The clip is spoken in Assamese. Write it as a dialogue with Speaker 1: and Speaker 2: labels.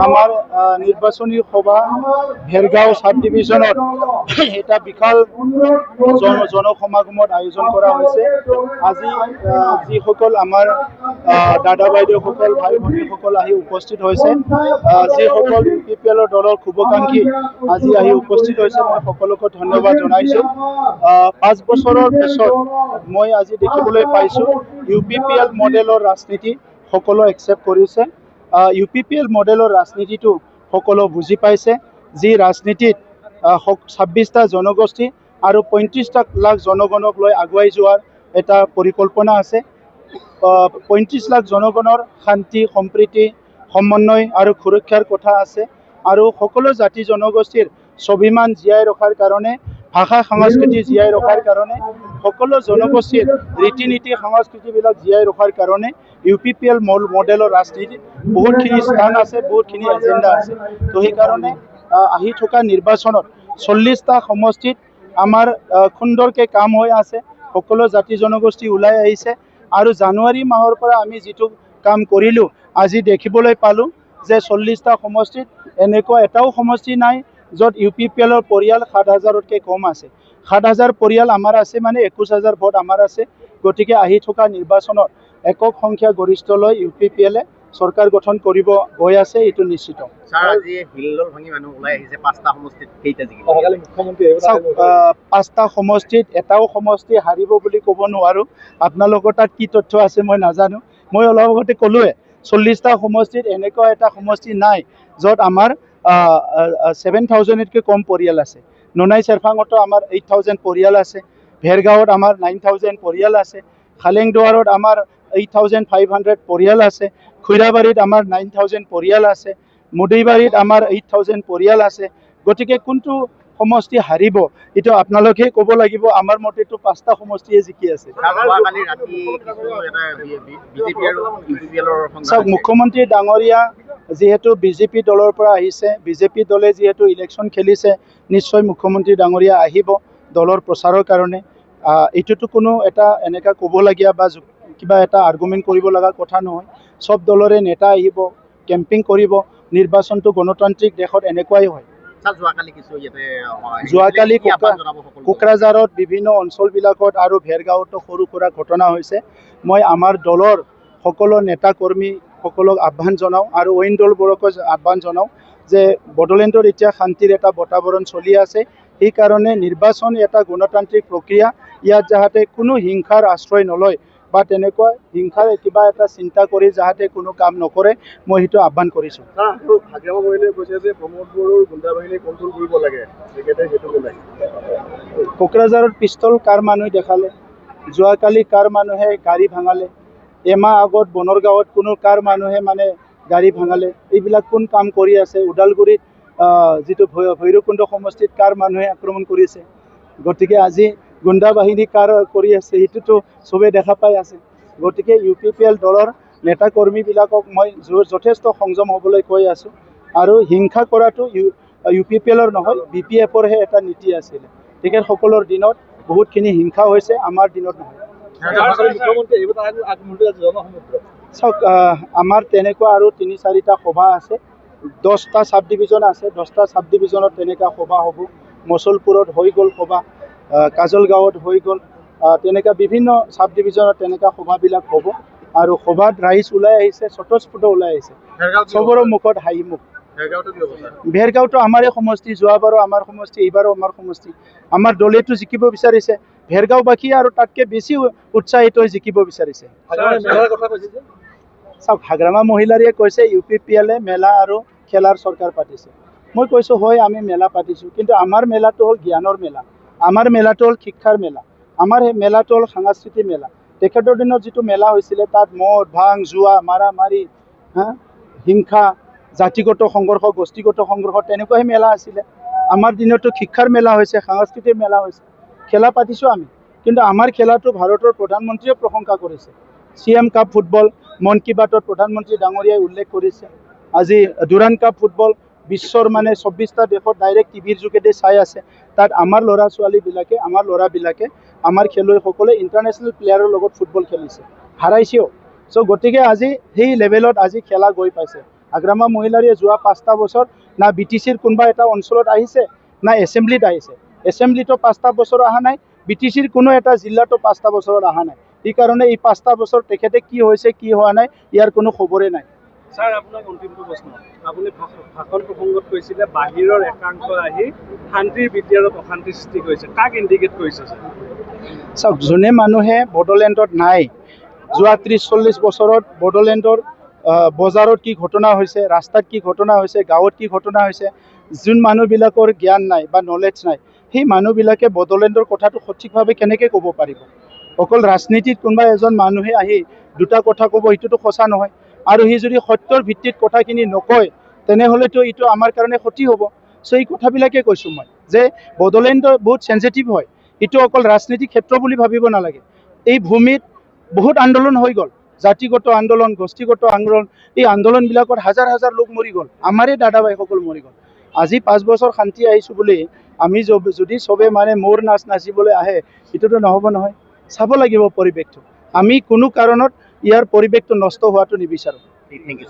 Speaker 1: আমার নির্বাচনী সভা ভেরগাঁও সাব ডিভিশনত এটা বিশাল জনসমাগমত আয়োজন করা হয়েছে। আজি যিসকল আমার দাদা বাইদেউসকল ভাই ভনীসকল আহি উপস্থিত হয়েছে, যিসকল UPPL দলৰ শুভাকাংক্ষী আজি আহি উপস্থিত হয়েছে, মই সকলোকে ধন্যবাদ জানাইছো। 5 বছৰৰ পিছত মই আজি দেখিবলৈ পাইছো UPPL মডেলৰ ৰাজনীতি সকলো একচেপ্ট কৰিছে। UPPL মডেলৰ ৰাজনীতিটো সকলো বুজি পাইছে, যি ৰাজনীতিত 26টা জনগোষ্ঠী আৰু 35 লাখ জনগণক লৈ আগুৱাই যোৱাৰ এটা পৰিকল্পনা আছে। 35 লাখ জনগণৰ শান্তি সম্প্ৰীতি সমন্বয় আৰু সুৰক্ষাৰ কথা আছে, আৰু সকলো জাতি জনগোষ্ঠীৰ স্বাভিমান জীয়াই ৰখাৰ কাৰণে, ভাষা সংস্কৃতি জীয়াই ৰখাৰ কাৰণে, সকলো জনগোষ্ঠীৰ ৰীতি নীতি সংস্কৃতিবিলাক জীয়াই ৰখাৰ কাৰণে UPPL মডেলৰ ৰাজনীতিত বহুতখিনি স্থান আছে, বহুতখিনি এজেণ্ডা আছে। তো সেইকাৰণে আহি থকা নিৰ্বাচনত 40টা সমষ্টিত আমাৰ সুন্দৰকৈ কাম হৈ আছে, সকলো জাতি জনগোষ্ঠী ওলাই আহিছে। আৰু জানুৱাৰী মাহৰ পৰা আমি যিটো কাম কৰিলোঁ, আজি দেখিবলৈ পালোঁ যে 40টা সমষ্টিত এনেকুৱা এটাও সমষ্টি নাই য'ত UPPLৰ পৰিয়াল 7,000তকৈ কম আছে। 7,000 পৰিয়াল আমাৰ আছে, মানে 21,000 ভোট আমাৰ আছে। গতিকে আহি থকা নিৰ্বাচনত একক সংখ্যা গৰিষ্ঠ লৈ UPPLে চৰকাৰ গঠন কৰিব গৈ আছে, এইটো নিশ্চিত। পাঁচটা সমষ্টিত এটাও সমষ্টি হাৰিব বুলি ক'ব নোৱাৰোঁ। আপোনালোকৰ তাত কি তথ্য আছে মই নাজানো। মই অলপ আগতে ক'লোৱে 40টা সমষ্টিত এনেকুৱা এটা সমষ্টি নাই য'ত আমাৰ 7,000তকৈ কম পৰিয়াল আছে। নোনাই চেৰফাঙতো আমাৰ 8,000 পৰিয়াল আছে, ভেৰগাঁৱত আমাৰ 9,000 পৰিয়াল আছে, খালেংদুৱাৰত আমাৰ 8,500 পৰিয়াল আছে, খৈৰাবাৰীত আমাৰ 9,000 পৰিয়াল আছে, মুদৈবাৰীত আমাৰ 8,000 পৰিয়াল আছে। গতিকে কোনটো সমষ্টি হাৰিব এইটো আপোনালোকে ক'ব লাগিব। আমাৰ মতেতো 5টা সমষ্টিয়ে জিকি আছে। চাওক, মুখ্যমন্ত্ৰী ডাঙৰীয়া যিহেতু BJP দলৰ পৰা আহিছে, BJP দলে যিহেতু ইলেকশ্যন খেলিছে, নিশ্চয় মুখ্যমন্ত্ৰী ডাঙৰীয়া আহিব দলৰ প্ৰচাৰৰ কাৰণে। এইটোতো কোনো এটা এনেকুৱা ক'বলগীয়া বা কিবা এটা আৰ্গুমেণ্ট কৰিব লগা কথা নহয়। চব দলৰে নেতা আহিব, কেম্পিং কৰিব। নিৰ্বাচনটো গণতান্ত্ৰিক দেশত এনেকুৱাই হয়। যোৱাকালি কোকৰাঝাৰত বিভিন্ন অঞ্চলবিলাকত আৰু ভেৰগাঁৱতো সৰু সুৰা ঘটনা হৈছে। মই আমাৰ দলৰ সকলো নেতা কৰ্মীসকলক আহ্বান জনাওঁ আৰু অইন দলবোৰকো আহ্বান জনাওঁ যে বড়োলেণ্ডত এতিয়া শান্তিৰ এটা বাতাবৰণ চলি আছে। সেইকাৰণে নিৰ্বাচন এটা গণতান্ত্ৰিক প্ৰক্ৰিয়া, ইয়াত যাতে কোনো হিংসাৰ আশ্ৰয় নলয় বা তেনেকুৱা হিংসাৰ কিবা এটা চিন্তা কৰি যাতে কোনো কাম নকৰে, মই সেইটো আহ্বান কৰিছোঁ। কোকৰাঝাৰত পিষ্টল কাৰ মানুহে দেখালে, যোৱাকালি কাৰ মানুহে গাড়ী ভাঙালে, এমাহ আগত বনৰগাঁৱত কোনো কাৰ মানুহে মানে গাড়ী ভাঙালে, এইবিলাক কোন কাম কৰি আছে? ওদালগুৰিত যিটো ভৈৰৱকুণ্ড সমষ্টিত কাৰ মানুহে আক্ৰমণ কৰিছে? গতিকে আজি গুণ্ডা বাহিনী কাৰ কৰি আছে সেইটোতো চবেই দেখা পাই আছে। গতিকে UPPL দলৰ নেতা কৰ্মীবিলাকক মই যথেষ্ট সংযম হ'বলৈ কৈ আছোঁ। আৰু হিংসা কৰাটো UPPLৰ নহয়, BPFৰহে এটা নীতি আছিলে। তেখেতসকলৰ দিনত বহুতখিনি হিংসা হৈছে, আমাৰ দিনত নহয়। চাওক, আমাৰ তেনেকুৱা আৰু 3-4টা সভা আছে, 10টা চাব ডিভিজন আছে। 10টা চাব ডিভিজনত তেনেকুৱা সভা হ'ব। মচলপুৰত হৈ গ'ল সভা, কাজলগাঁৱত হৈ গ'ল, তেনেকুৱা বিভিন্ন চাব ডিভিজনত তেনেকুৱা সভাবিলাক হ'ব। আৰু সভাত ৰাইজ ওলাই আহিছে, স্বতঃস্ফূৰ্ত ওলাই আহিছে, চবৰে মুখত হাঁহি মুখ। ভেৰগাঁৱতো আমাৰে সমষ্টি, যোৱাবাৰো আমাৰ সমষ্টি, এইবাৰো আমাৰ সমষ্টি। আমাৰ দলেতো জিকিব বিচাৰিছে, ভেৰগাঁওবাসী আৰু তাতকৈ বেছি উৎসাহিত হৈ জিকিব বিচাৰিছে। চাওক, হাগ্ৰামা মহিলাৰীয়ে কৈছে UPPLে মেলা আৰু খেলাৰ চৰকাৰ পাতিছে। মই কৈছোঁ হয়, আমি মেলা পাতিছোঁ, কিন্তু আমাৰ মেলাটো হ'ল জ্ঞানৰ মেলা, আমাৰ মেলাটো হ'ল শিক্ষাৰ মেলা, আমাৰ মেলাটো হ'ল সাংস্কৃতিক মেলা। তেখেতৰ দিনত যিটো মেলা হৈছিলে তাত মদ ভাং জুৱা মাৰা মাৰি, হিংসা, জাতিগত সংঘৰ্ষ, গোষ্ঠীগত সংঘৰ্ষ, তেনেকুৱাহে মেলা আছিলে। আমাৰ দিনতো শিক্ষাৰ মেলা হৈছে, সাংস্কৃতিক মেলা হৈছে, খেলা পাতিছোঁ আমি। কিন্তু আমাৰ খেলাটো ভাৰতৰ প্ৰধানমন্ত্ৰীয়ে প্ৰশংসা কৰিছে। CM কাপ ফুটবল মন কী বাতত প্ৰধানমন্ত্ৰী ডাঙৰীয়াই উল্লেখ কৰিছে। আজি ডুৰাণ্ড কাপ ফুটবল বিশ্বৰ মানে 24টা দেশত ডাইৰেক্ট টিভিৰ যোগেদি চাই আছে। তাত আমাৰ ল'ৰা ছোৱালীবিলাকে, আমাৰ ল'ৰাবিলাকে, আমাৰ খেলুৱৈসকলে ইণ্টাৰনেশ্যনেল প্লেয়াৰৰ লগত ফুটবল খেলিছে, হাৰাইছেও। চ' গতিকে আজি সেই লেভেলত আজি খেলা গৈ পাইছে। আগ্ৰামা মহিলাৰীয়ে যোৱা 5টা বছৰ না BTCৰ কোনোবা এটা অঞ্চলত আহিছে না এছেম্বলিত আহিছে। এছেম্বলিতো 5টা বছৰ অহা নাই, BTCৰ কোনো এটা জিলাতো 5টা বছৰত অহা নাই। এই কাৰণে এই 5টা বছৰ তেখেতে কি হৈছে কি হোৱা নাই ইয়াৰ কোনো খবৰে নাই।
Speaker 2: স্যাৰ আপোনাক অন্তিমটো প্ৰশ্ন, আপুনি ভাষণ প্ৰসংগত কৈছিলে বাহিৰৰ একাংশ আহি শান্তিৰ বিদ্যাৰত অশান্তি সৃষ্টি কৰিছে, কাক ইণ্ডিকেট কৰিছে স্যাৰ?
Speaker 1: চাওক, যোনে মানুহে বড়োলেণ্ডত নাই, যোৱা 30-40 বছৰত বড়োলেণ্ডৰ বজাৰত কি ঘটনা হৈছে, ৰাস্তাত কি ঘটনা হৈছে, গাঁৱত কি ঘটনা হৈছে, যোন মানুহবিলাকৰ জ্ঞান নাই বা নলেজ নাই, সেই মানুহবিলাকে বড়োলেণ্ডৰ কথাটো সঠিকভাৱে কেনেকৈ ক'ব পাৰিব? অকল ৰাজনীতিত কোনোবা এজন মানুহে আহি দুটা কথা ক'ব, এইটোতো সঁচা নহয়। আৰু সি যদি সত্যৰ ভিত্তিত কথাখিনি নকয় তেনেহ'লেতো এইটো আমাৰ কাৰণে ক্ষতি হ'ব। চ' এই কথাবিলাকে কৈছোঁ মই যে বড়োলেণ্ডৰ বহুত চেঞ্চিটিভ হয়, এইটো অকল ৰাজনীতিক ক্ষেত্ৰ বুলি ভাবিব নালাগে। এই ভূমিত বহুত আন্দোলন হৈ গ'ল, জাতিগত আন্দোলন, গোষ্ঠীগত আন্দোলন, এই আন্দোলনবিলাকত হাজাৰ হাজাৰ লোক মৰি গ'ল, আমাৰে দাদা ভাইসকল মৰি গ'ল। আজি 5 বছৰ শান্তি আহিছোঁ বুলি আমি যদি চবে মানে মোৰ নাচ নাচিবলৈ আহে, এইটোতো নহ'ব নহয়। চাব লাগিব পৰিৱেশটো, আমি কোনো কাৰণত ইয়াৰ পৰিৱেশটো নষ্ট হোৱাটো নিবিচাৰোঁ।
Speaker 2: Thank U.